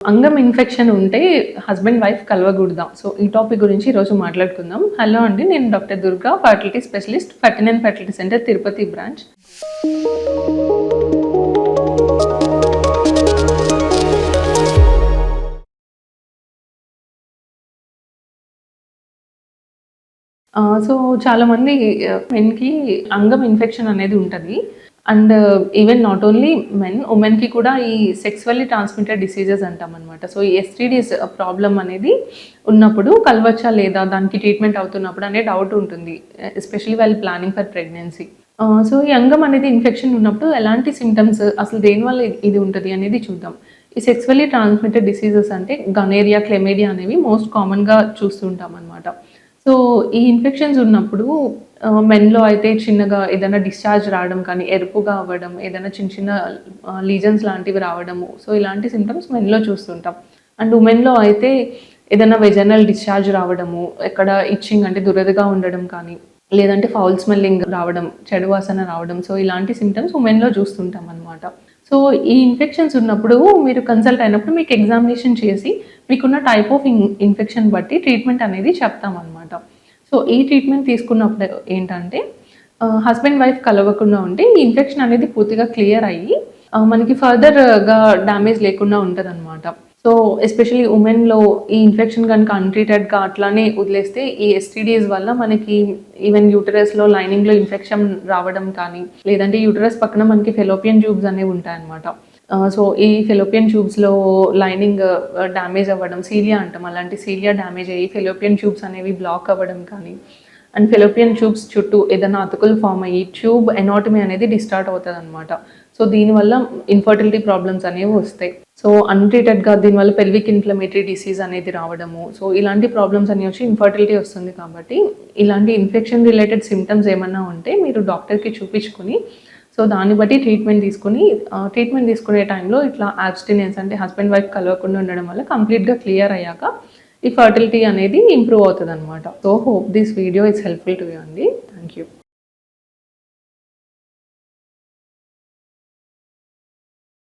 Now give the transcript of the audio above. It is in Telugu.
అంగం ఇన్ఫెక్షన్ ఉంటే హస్బెండ్ వైఫ్ కలవకూడదా? సో ఈ టాపిక్ గురించి ఈరోజు మాట్లాడుకుందాం. హలో అండి, నేను doctor Durga, fertility specialist, 39 fertility centre, Tirupati branch. So చాలామంది మెన్‌కి అంగం ఇన్ఫెక్షన్ అనేది ఉంటది. And even not only men, ఉమెన్‌కి కూడా ఈ సెక్సువల్లీ ట్రాన్స్‌మిటెడ్ డిసీజెస్ అంటామనమాట. సో ఈ ఎస్‌టిడీస్ ప్రాబ్లమ్ అనేది ఉన్నప్పుడు కలవచ్చా లేదా? దానికి ట్రీట్మెంట్ అవుతున్నప్పుడు అనే డౌట్ ఉంటుంది. Especially while planning for pregnancy. So ఈ అంగం అనేది ఇన్ఫెక్షన్ ఉన్నప్పుడు ఎలాంటి సింప్టమ్స్, అసలు దేనివల్ల ఇది ఉంటది అనేది చూద్దాం. ఈ సెక్సువల్లీ ట్రాన్స్‌మిటెడ్ డిసీజెస్ అంటే గనేరియా, క్లెమేడియా అనేవి మోస్ట్ కామన్‌గా చూస్తుంటామనమాట. సో ఈ ఇన్ఫెక్షన్స్ ఉన్నప్పుడు మెన్‌లో అయితే చిన్నగా ఏదైనా డిశ్చార్జ్ రావడం కానీ, ఎరుపుగా అవ్వడం, ఏదైనా చిన్న చిన్న లీజన్స్ లాంటివి రావడము. సో ఇలాంటి సింప్టమ్స్ మెన్‌లో చూస్తుంటాం. అండ్ ఉమెన్‌లో అయితే ఏదైనా వెజైనల్ డిశ్చార్జ్ రావడము, ఎక్కడ ఇచ్చింగ్ అంటే దురదగా ఉండడం కానీ, లేదంటే ఫౌల్ స్మెల్లింగ్ రావడం, చెడు వాసన రావడం. సో ఇలాంటి సింప్టమ్స్ ఉమెన్‌లో చూస్తుంటామనమాట. సో ఈ ఇన్ఫెక్షన్స్ ఉన్నప్పుడు మీరు కన్సల్ట్ అయినప్పుడు మీకు ఎగ్జామినేషన్ చేసి మీకున్న టైప్ ఆఫ్ ఇన్ఫెక్షన్ బట్టి ట్రీట్మెంట్ అనేది చెప్తామనమాట. సో ఈ ట్రీట్మెంట్ తీసుకున్నప్పుడు ఏంటంటే హస్బెండ్ వైఫ్ కలవకుండా ఉంటే ఈ ఇన్ఫెక్షన్ అనేది పూర్తిగా క్లియర్ అయ్యి మనకి ఫర్దర్‌గా డ్యామేజ్ లేకుండా ఉంటదనమాట. సో ఎస్పెషల్లీ ఉమెన్‌లో ఈ ఇన్ఫెక్షన్ గనుక అన్‌ట్రీటెడ్‌గా అట్లానే వదిలేస్తే ఈ ఎస్‌టిడీస్ వల్ల మనకి ఈవెన్ యూటరస్‌లో లైనింగ్‌లో ఇన్ఫెక్షన్ రావడం కానీ, లేదంటే యూటరస్ పక్కన మనకి ఫెలోపియన్ ట్యూబ్స్ అనేవి ఉంటాయన్నమాట. సో ఈ ఫెలోపియన్ ట్యూబ్స్‌లో లైనింగ్ డ్యామేజ్ అవ్వడం, సీలియా అంటాం. అలాంటి సీలియా డ్యామేజ్ అయ్యి ఫెలోపియన్ ట్యూబ్స్ అనేవి బ్లాక్ అవ్వడం కానీ, అండ్ ఫెలోపియన్ ట్యూబ్స్ చుట్టూ ఏదైనా అతుకులు ఫార్మ్ అయ్యి ట్యూబ్ ఎనాటమీ అనేది డిస్టార్ట్ అవుతదనమాట. సో దీనివల్ల ఇన్ఫర్టిలిటీ ప్రాబ్లమ్స్ అనేవి వస్తాయి. సో అన్‌ట్రీటెడ్‌గా దీనివల్ల పెల్విక్ ఇన్‌ఫ్లమేటరీ డిసీజ్ అనేది రావడము. సో ఇలాంటి ప్రాబ్లమ్స్ అనేవి వచ్చి ఇన్ఫర్టిలిటీ వస్తుంది కాబట్టి, ఇలాంటి ఇన్ఫెక్షన్ రిలేటెడ్ సింప్టమ్స్ ఏమన్నా ఉంటే మీరు డాక్టర్‌కి చూపించుకొని, సో దాన్ని బట్టి ట్రీట్మెంట్ తీసుకొని, ట్రీట్మెంట్ తీసుకునే టైంలో ఇట్లా అబ్స్టినెన్స్ అంటే హస్బెండ్ వైఫ్ కలవకుండా ఉండడం వల్ల కంప్లీట్‌గా క్లియర్ అయ్యాక ఈ ఫర్టిలిటీ అనేది ఇంప్రూవ్ అవుతదనమాట. So hope this video is helpful to you అండి. Thank you.